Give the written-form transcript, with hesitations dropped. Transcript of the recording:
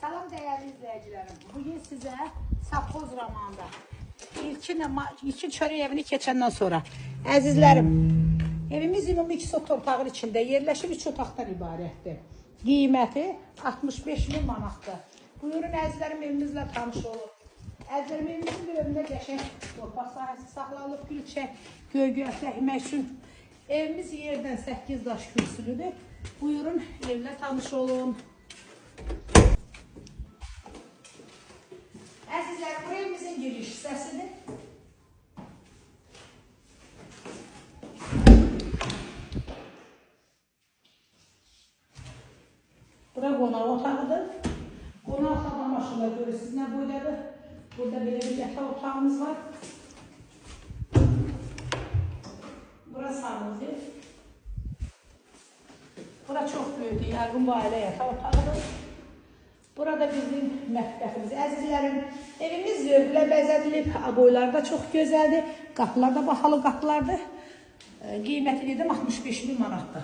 Salam değerli izleyicilerim. Bugün size Safxoz romanında ilkin çörək evini keçəndən sonra əzizlərim, evimiz ümumi 2 sot torpağın içində yerləşib 3 otaqdan ibarətdir. Qiyməti 65.000 manatdır. Buyurun əzizlərim, evimizlə tanış olun. Əzizlərim, evimizin bir önündə qəşəng torpaq sahəsi saxlanılıb, gülçək, göy-göyətləmək üçün. Evimiz yerdən 8 daş kürsülüdür. Buyurun evlə tanış olun. Əzizlərim, bu evimizin giriş hissəsidir. Bura qonaq otağıdır. Qonaq otağına maşınla görürsünüz nə boydadır. Burada belə bir yataq otağımız var. Bura salondur. Bura çox böyükdür, yarğın bu ailə yataq otağıdır. Burada bizim mətbəximiz. Əzizlərim, evimiz zövqlə bəzədilib, boyları da çox gözəldir. Qapılar da bahalı qapılardır. Qiyməti dedim 65.000 manatdır.